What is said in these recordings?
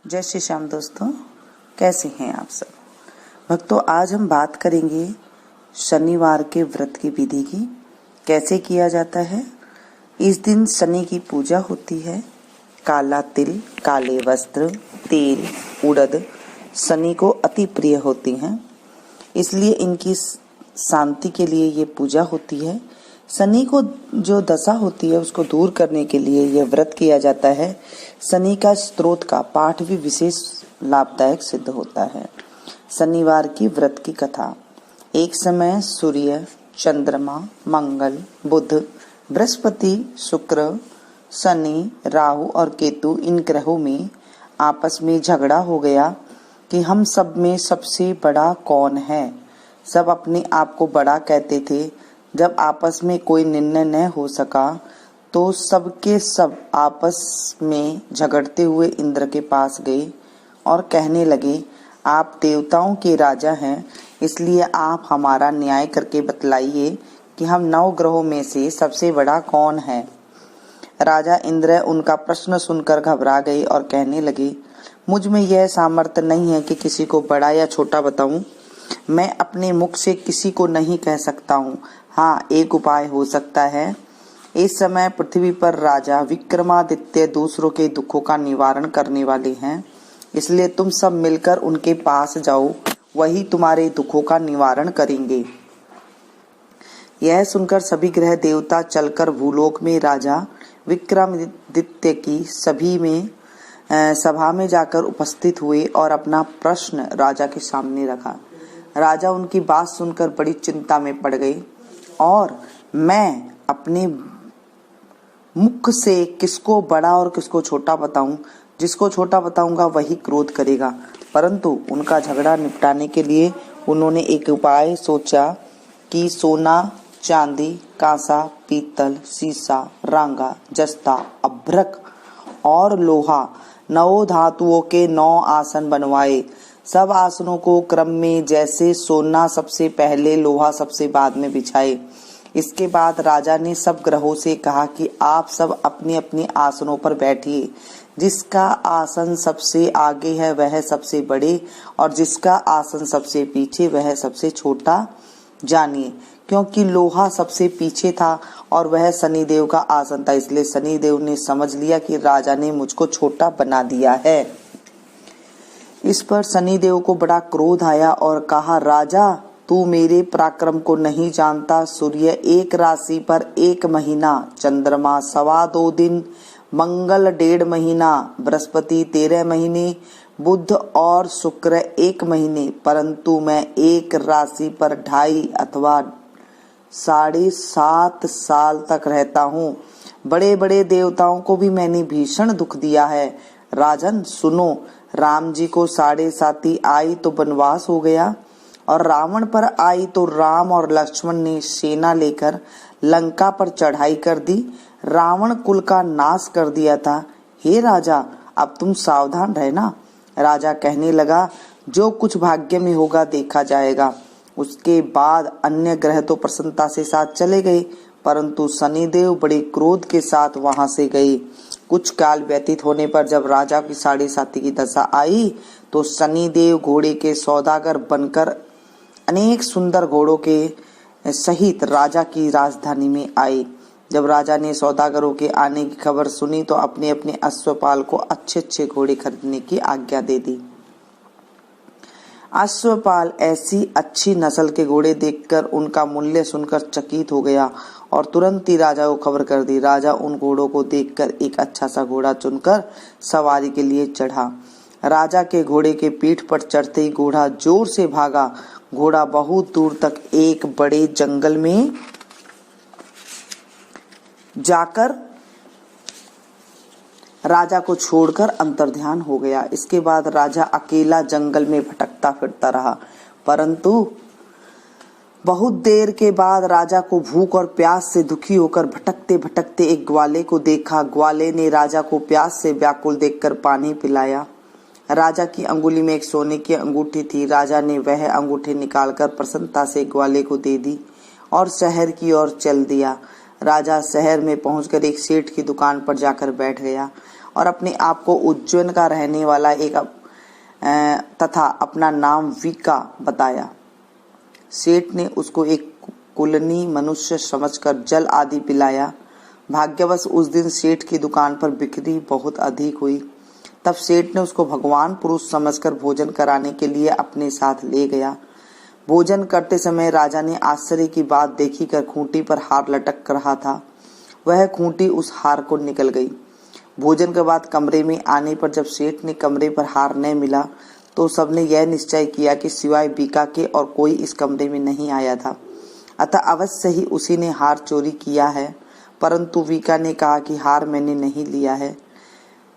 जय श्री श्याम दोस्तों, कैसे हैं आप सब भक्तों। आज हम बात करेंगे शनिवार के व्रत की विधि की, कैसे किया जाता है। इस दिन शनि की पूजा होती है। काला तिल, काले वस्त्र, तेल, उड़द शनि को अति प्रिय होती हैं, इसलिए इनकी शांति के लिए ये पूजा होती है। शनि को जो दशा होती है उसको दूर करने के लिए यह व्रत किया जाता है। शनि का स्तोत्र का पाठ भी विशेष लाभदायक सिद्ध होता है। शनिवार की व्रत की कथा। एक समय सूर्य, चंद्रमा, मंगल, बुध, बृहस्पति, शुक्र, शनि, राहु और केतु इन ग्रहों में आपस में झगड़ा हो गया कि हम सब में सबसे बड़ा कौन है। सब अपने आप को बड़ा कहते थे। जब आपस में कोई निर्णय न हो सका तो सबके सब आपस में झगड़ते हुए इंद्र के पास गए और कहने लगे, आप देवताओं के राजा हैं, इसलिए आप हमारा न्याय करके बतलाइए कि हम 9 ग्रहों में से सबसे बड़ा कौन है। राजा इंद्र उनका प्रश्न सुनकर घबरा गए और कहने लगे, मुझ में यह सामर्थ्य नहीं है कि किसी को बड़ा या छोटा बताऊं। मैं अपने मुख से किसी को नहीं कह सकता हूँ। हाँ, एक उपाय हो सकता है। इस समय पृथ्वी पर राजा विक्रमादित्य दूसरों के दुखों का निवारण करने वाले हैं, इसलिए तुम सब मिलकर उनके पास जाओ, वही तुम्हारे दुखों का निवारण करेंगे। यह सुनकर सभी ग्रह देवता चलकर भूलोक में राजा विक्रमादित्य की सभा में जाकर उपस्थित हुए और अपना प्रश्न राजा के सामने रखा। राजा उनकी बात सुनकर बड़ी चिंता में पड़ गए और मैं अपने मुख से किसको बड़ा और किसको छोटा बताऊं। जिसको छोटा बताऊंगा वही क्रोध करेगा। परंतु उनका झगड़ा निपटाने के लिए उन्होंने एक उपाय सोचा कि सोना, चांदी, कांसा, पीतल, सीसा, रांगा, जस्ता, अभ्रक और लोहा 9 धातुओं के 9 आसन बनवाए। सब आसनों को क्रम में जैसे सोना सबसे पहले, लोहा सबसे बाद में बिछाए। इसके बाद राजा ने सब ग्रहों से कहा कि आप सब अपने अपने आसनों पर बैठिए। जिसका आसन सबसे आगे है वह सबसे बड़े और जिसका आसन सबसे पीछे वह सबसे छोटा जानिए। क्योंकि लोहा सबसे पीछे था और वह शनिदेव का आसन था, इसलिए शनिदेव ने समझ लिया कि राजा ने मुझको छोटा बना दिया है। इस पर शनिदेव को बड़ा क्रोध आया और कहा, राजा तू मेरे पराक्रम को नहीं जानता। सूर्य 1 राशि पर 1 महीना, चंद्रमा 2.25 दिन, मंगल 1.5 महीना, बृहस्पति 13 महीने, बुध और शुक्र 1 महीने, परंतु मैं 1 राशि पर 2.5 अथवा 7.5 साल तक रहता हूँ। बड़े बड़े देवताओं को भी मैंने भीषण दुख दिया है। राजन सुनो, राम जी को 7.5 आई तो वनवास हो गया और रावण पर आई तो राम और लक्ष्मण ने सेना लेकर लंका पर चढ़ाई कर दी, रावण कुल का नाश कर दिया था। हे राजा, अब तुम सावधान रहना। राजा कहने लगा, जो कुछ भाग्य में होगा देखा जाएगा। उसके बाद अन्य ग्रह तो प्रसन्नता से साथ चले गए, परंतु शनिदेव बड़े क्रोध के साथ वहां से गए। कुछ काल व्यतीत होने पर जब राजा की 7.5 की दशा आई तो शनिदेव घोड़े के सौदागर बनकर अनेक सुंदर घोड़ों के सहित राजा की राजधानी में आए। जब राजा ने सौदागरों के आने की खबर सुनी तो अपने अपने अश्वपाल को अच्छे अच्छे घोड़े खरीदने की आज्ञा दे दी। अश्वपाल ऐसी अच्छी नस्ल के घोड़े देखकर उनका मूल्य सुनकर चकित हो गया और तुरंत ही राजा को खबर कर दी। राजा उन घोड़ों को देखकर एक अच्छा सा घोड़ा चुनकर सवारी के लिए चढ़ा। राजा के घोड़े के पीठ पर चढ़ते ही घोड़ा जोर से भागा। घोड़ा बहुत दूर तक एक बड़े जंगल में जाकर राजा को छोड़कर अंतर्ध्यान हो गया। इसके बाद राजा अकेला जंगल में भटकता फिरता रहा, परंतु बहुत देर के बाद राजा को भूख और प्यास से दुखी होकर भटकते भटकते एक ग्वाले को देखा। ग्वाले ने राजा को प्यास से व्याकुल देखकर पानी पिलाया। राजा की अंगुली में एक सोने की अंगूठी थी। राजा ने वह अंगूठी निकालकर प्रसन्नता से ग्वाले को दे दी और शहर की ओर चल दिया। राजा शहर में पहुंचकर एक सेठ की दुकान पर जाकर बैठ गया और अपने आप को उज्जैन का रहने वाला तथा अपना नाम वीका बताया। सेठ ने उसको एक कुलीन मनुष्य समझकर जल आदि पिलाया। भाग्यवश उस दिन सेठ की दुकान पर बिक्री बहुत अधिक हुई। तब सेठ ने उसको भगवान पुरुष समझकर भोजन कराने के लिए अपने साथ ले गया। भोजन करते समय राजा ने आश्चर्य की बात देखी कर खूंटी पर हार लटक रहा था, वह खूंटी उस हार को निकल गई। भोजन के बाद कमरे में आने पर जब सेठ ने कमरे पर हार न मिला तो सबने यह निश्चय किया कि सिवाय बीका के और कोई इस कमरे में नहीं आया था, अतः अवश्य ही उसी ने हार चोरी किया है। परंतु बीका ने कहा कि हार मैंने नहीं लिया है।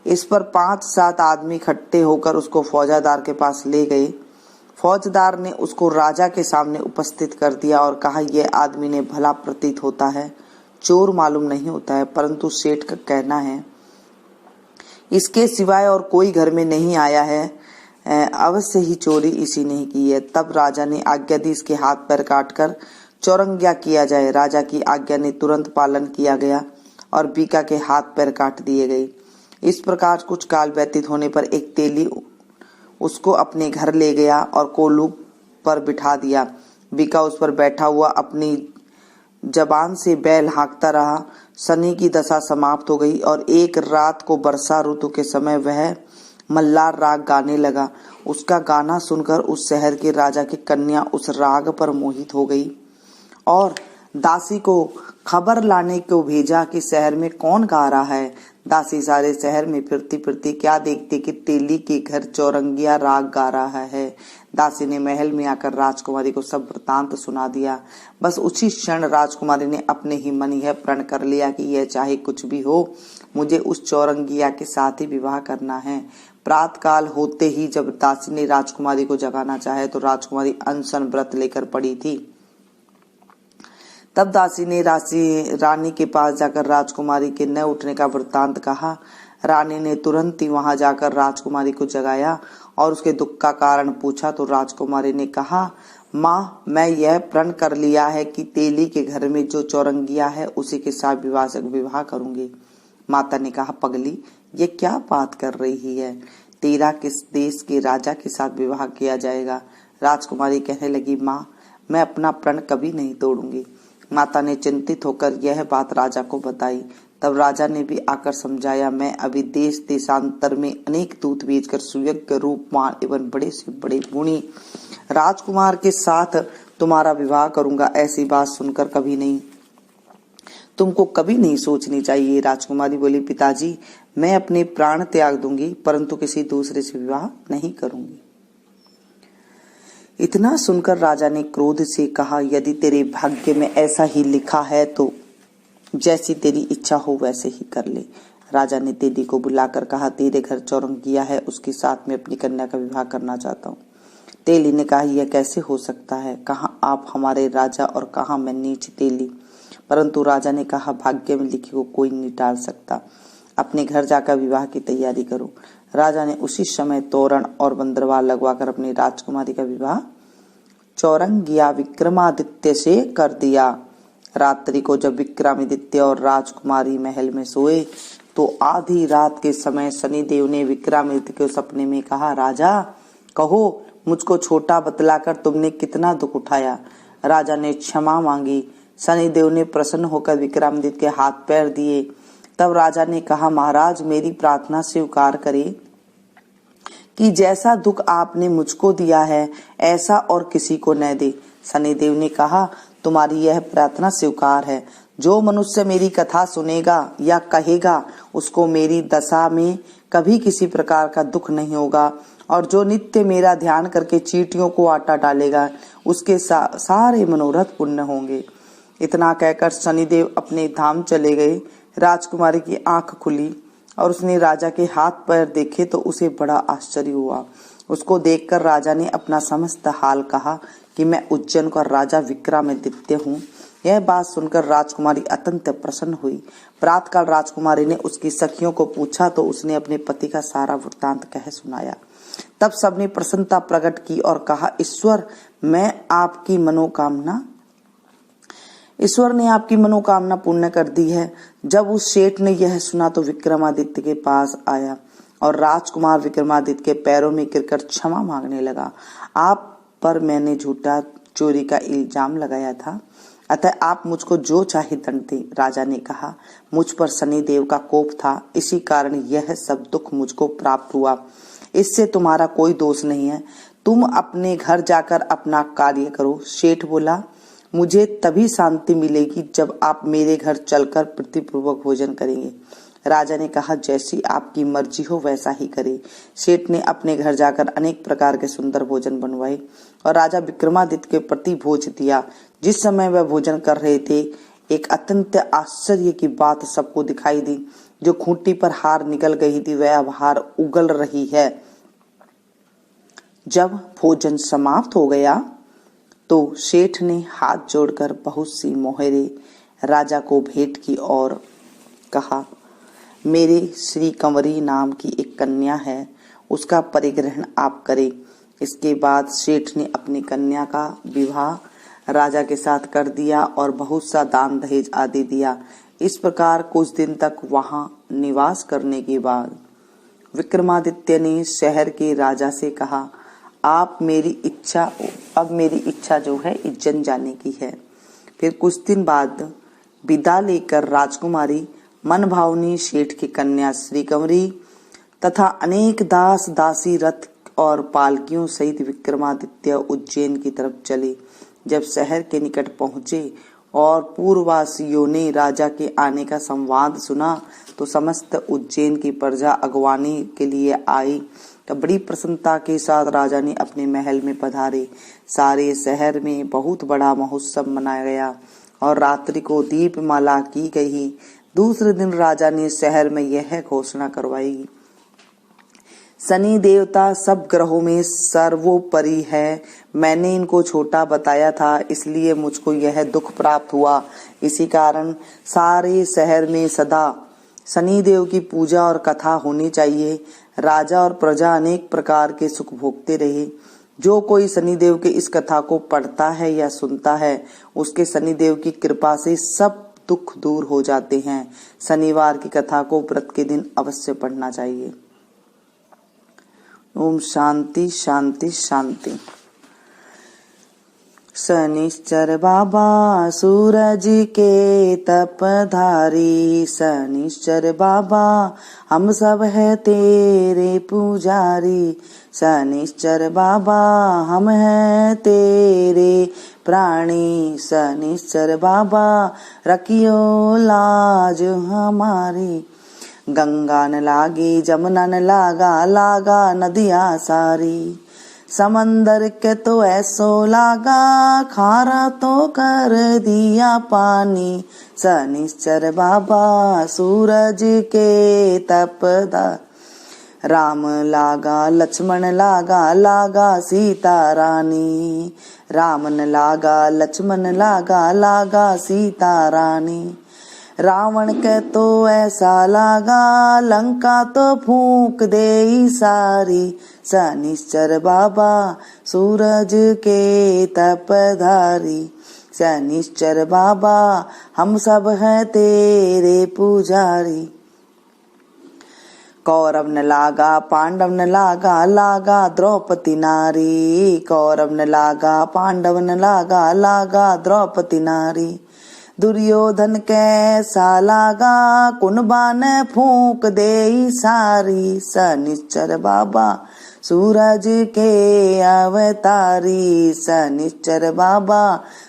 इस पर 5-7 आदमी इकट्ठे होकर उसको फौजदार के पास ले गए। फौजदार ने उसको राजा के सामने उपस्थित कर दिया और कहा, यह आदमी ने भला प्रतीत होता है, चोर मालूम नहीं होता है, परंतु सेठ का कहना है इसके सिवाय और कोई घर में नहीं आया है, अवश्य ही चोरी इसी ने की है। तब राजा ने आज्ञा दी इसके हाथ पैर काटकर चौरंगिया किया जाए। राजा की आज्ञा ने तुरंत पालन किया गया और बीका के हाथ पैर काट दिए गए। इस प्रकार कुछ काल व्यतीत होने पर एक तेली उसको अपने घर ले गया और कोल्हू पर बिठा दिया। बीका उस पर बैठा हुआ अपनी जबान से बैल हाँकता रहा। शनि की दशा समाप्त हो गई और एक रात को वर्षा ऋतु के समय वह मल्लार राग गाने लगा। उसका गाना सुनकर उस शहर के राजा की कन्या उस राग पर मोहित हो गई और दासी को खबर लाने को भेजा कि शहर में कौन गा रहा है। दासी सारे शहर में फिरती फिरती क्या देखती कि तेली के घर चौरंगिया राग गा रहा है। दासी ने महल में आकर राजकुमारी को सब वृतांत सुना दिया। बस उसी क्षण राजकुमारी ने अपने ही मन यह प्रण कर लिया कि यह चाहे कुछ भी हो, मुझे उस चौरंगिया के साथ ही विवाह करना है। प्रातः काल होते ही जब दासी ने राजकुमारी को जगाना चाहे तो राजकुमारी अनशन व्रत लेकर पड़ी थी। तब दासी ने रानी के पास जाकर राजकुमारी के न उठने का वृत्तांत कहा। रानी ने तुरंत ही वहां जाकर राजकुमारी को जगाया और उसके दुख का कारण पूछा तो राजकुमारी ने कहा, माँ, मैं यह प्रण कर लिया है कि तेली के घर में जो चौरंगिया है उसी के साथ विवाह करूंगी। माता ने कहा, पगली, ये क्या बात कर रही है? तेरा किस देश के राजा के साथ विवाह किया जाएगा? राजकुमारी कहने लगी, माँ, मैं अपना प्रण कभी नहीं तोड़ूंगी। माता ने चिंतित होकर यह बात राजा को बताई। तब राजा ने भी आकर समझाया, मैं अभी देश देशांतर में अनेक दूत भेजकर सुयोग्य रूपवान एवं बड़े से बड़े गुणी राजकुमार के साथ तुम्हारा विवाह करूंगा। ऐसी बात सुनकर तुमको कभी नहीं सोचनी चाहिए। राजकुमारी बोली, पिताजी, मैं अपने प्राण त्याग दूंगी परंतु किसी दूसरे से विवाह नहीं करूंगी। इतना सुनकर राजा ने क्रोध से कहा, यदि तेरे भाग्य में ऐसा ही लिखा है तो जैसी तेरी इच्छा हो वैसे ही कर ले। राजा ने तेली को बुलाकर कहा, तेरे घर चौरंगिया है, उसके साथ में अपनी कन्या का विवाह करना चाहता हूँ। तेली ने कहा, यह कैसे हो सकता है? कहाँ आप हमारे राजा और कहाँ मैं नीच तेली। परंतु राजा ने कहा, भाग्य में लिखी को कोई नहीं टाल सकता, अपने घर जाकर विवाह की तैयारी करो। राजा ने उसी समय तोरण और बंदरवाल लगवाकर अपनी राजकुमारी का विवाह चौरंगिया विक्रमादित्य से कर दिया। रात्रि को जब विक्रमादित्य और राजकुमारी महल में सोए तो आधी रात के समय शनिदेव ने विक्रमादित्य को सपने में कहा, राजा, कहो मुझको छोटा बतलाकर तुमने कितना दुख उठाया। राजा ने क्षमा मांगी। शनिदेव ने प्रसन्न होकर विक्रमादित्य के हाथ पैर दिए। तब राजा ने कहा, महाराज, मेरी प्रार्थना स्वीकार करें कि जैसा दुख आपने मुझको दिया है ऐसा और किसी को न दे। शनिदेव ने कहा, तुम्हारी यह प्रार्थना स्वीकार है। जो मनुष्य मेरी कथा सुनेगा या कहेगा उसको मेरी दशा में कभी किसी प्रकार का दुख नहीं होगा और जो नित्य मेरा ध्यान करके चींटियों को आटा डालेगा उसके सारे मनोरथ पूर्ण होंगे। इतना कहकर शनिदेव अपने धाम चले गए। राजकुमारी की आंख खुली और उसने राजा के हाथ पैर देखे तो उसे बड़ा आश्चर्य हुआ। उसको देखकर राजा ने अपना समस्त हाल कहा कि मैं उज्जैन का राजा विक्रमादित्य हूँ। यह बात सुनकर राजकुमारी अत्यंत प्रसन्न हुई। प्रातःकाल राजकुमारी ने उसकी सखियों को पूछा तो उसने अपने पति का सारा वृत्तांत कह सुनाया। तब सबने प्रसन्नता प्रकट की और कहा, ईश्वर, मैं आपकी मनोकामना ईश्वर ने आपकी मनोकामना पूर्ण कर दी है। जब उस सेठ ने यह सुना तो विक्रमादित्य के पास आया और राजकुमार विक्रमादित्य के पैरों में गिरकर क्षमा मांगने लगा। आप पर मैंने झूठा चोरी का इल्जाम लगाया था, अतः आप मुझको जो चाहे दंड दें। राजा ने कहा, मुझ पर शनिदेव का कोप था, इसी कारण यह सब दुख मुझको प्राप्त हुआ। इससे तुम्हारा कोई दोष नहीं है, तुम अपने घर जाकर अपना कार्य करो। सेठ बोला, मुझे तभी शांति मिलेगी जब आप मेरे घर चलकर प्रीतिपूर्वक भोजन करेंगे। राजा ने कहा, जैसी आपकी मर्जी हो वैसा ही करे। सेठ ने अपने घर जाकर अनेक प्रकार के सुंदर भोजन बनवाए और राजा विक्रमादित्य के प्रति भोज दिया। जिस समय वह भोजन कर रहे थे, एक अत्यंत आश्चर्य की बात सबको दिखाई दी। जो खूंटी पर हार निकल गई थी वह अब हार उगल रही है। जब भोजन समाप्त हो गया तो सेठ ने हाथ जोड़कर बहुत सी मोहरे राजा को भेंट की और कहा, मेरे श्री कंवरी नाम की एक कन्या है, उसका परिग्रहण आप करें। इसके बाद सेठ ने अपनी कन्या का विवाह राजा के साथ कर दिया और बहुत सा दान दहेज आदि दिया। इस प्रकार कुछ दिन तक वहां निवास करने के बाद विक्रमादित्य ने शहर के राजा से कहा, अब मेरी इच्छा जो है उज्जैन जाने की है। फिर कुछ दिन बाद विदा लेकर राजकुमारी मनभावनी सेठ की कन्या श्री कंवरी तथा अनेक दास दासी रथ और पालकियों सहित विक्रमादित्य उज्जैन की तरफ चले। जब शहर के निकट पहुंचे और पूर्ववासियों ने राजा के आने का संवाद सुना तो समस्त उज्जैन की प्रजा अगवानी के लिए आई। तब बड़ी प्रसन्नता के साथ राजा ने अपने महल में पधारे। सारे शहर में बहुत बड़ा महोत्सव मनाया गया और रात्रि को दीपमाला की गई। दूसरे दिन राजा ने शहर में यह घोषणा करवाई, शनि देवता सब ग्रहों में सर्वोपरि है। मैंने इनको छोटा बताया था, इसलिए मुझको यह दुख प्राप्त हुआ। इसी कारण सारे शहर में सदा शनि देव की पूजा और कथा होनी चाहिए। राजा और प्रजा अनेक प्रकार के सुख भोगते रहे। जो कोई शनिदेव के इस कथा को पढ़ता है या सुनता है, उसके शनिदेव की कृपा से सब दुख दूर हो जाते हैं। शनिवार की कथा को व्रत के दिन अवश्य पढ़ना चाहिए। ओम शांति शांति शांति। शनिश्चर बाबा सूरज के तपधारी, शनिश्चर बाबा हम सब है तेरे पुजारी। शनिश्चर बाबा हम है तेरे प्राणी, शनिश्चर बाबा रखियो लाज हमारी। गंगा न लागी जमुना न लागा, लागा नदिया सारी। समंदर के तो ऐसो लागा, खारा तो कर दिया पानी। शनिश्चर बाबा सूरज के तपदा, राम लागा लक्ष्मण लागा, लागा सीता रानी। राम न लागा लक्ष्मण लागा, लागा सीता रानी। रावण के तो ऐसा लागा, लंका तो फूंक दे सारी। शनिश्चर बाबा सूरज के तपधारी, शनिश्चर बाबा हम सब हैं तेरे पुजारी। कौरव न लागा पांडव न लागा, लागा द्रौपदी नारी। कौरव न लागा पांडव न लागा, लागा द्रौपदी नारी। दुर्योधन कैसा लागा, कुनबा ने फूंक दे सारी। शनिश्चर बाबा सूरज के अवतारी, शनिश्चर बाबा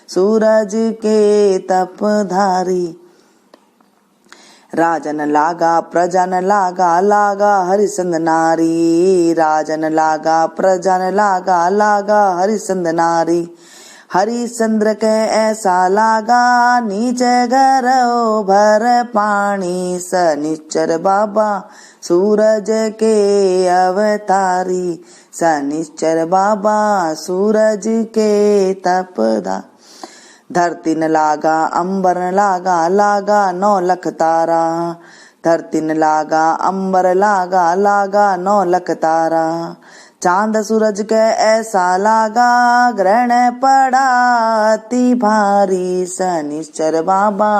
सूरज के तपधारी। राजन लागा प्रजा न लागा, लागा हरिश्चंद्र नारी। राजन लागा प्रजा न लागा, लागा हरिश्चंद्र नारी। हरिश्चंद्र के ऐसा लागा, नीचे गरो भर पानी। शनिश्चर बाबा सूरज के अवतारी, शनिश्चर बाबा सूरज के तपदा। धरती न लागा अंबर न लागा, लागा 9 लाख तारा। धरती न लागा अंबर लागा, लागा 9 लाख तारा। चांद सूरज के ऐसा लागा, ग्रहण पड़ा अति भारी, शनिश्चर बाबा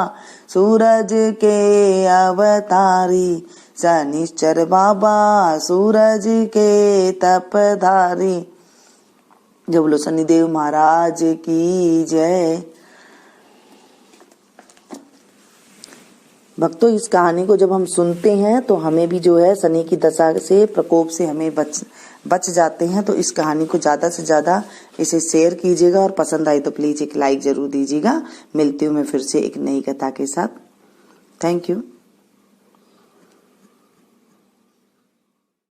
सूरज के अवतारी, शनिश्चर बाबा सूरज के तपधारी। जब बोलो शनिदेव महाराज की जय। भक्तों, इस कहानी को जब हम सुनते हैं तो हमें भी जो है शनि की दशा से, प्रकोप से हमें बच जाते हैं। तो इस कहानी को ज्यादा से ज्यादा इसे शेयर कीजिएगा और पसंद आई तो प्लीज एक लाइक जरूर दीजिएगा। मिलती हूँ मैं फिर से एक नई कथा के साथ। Thank you.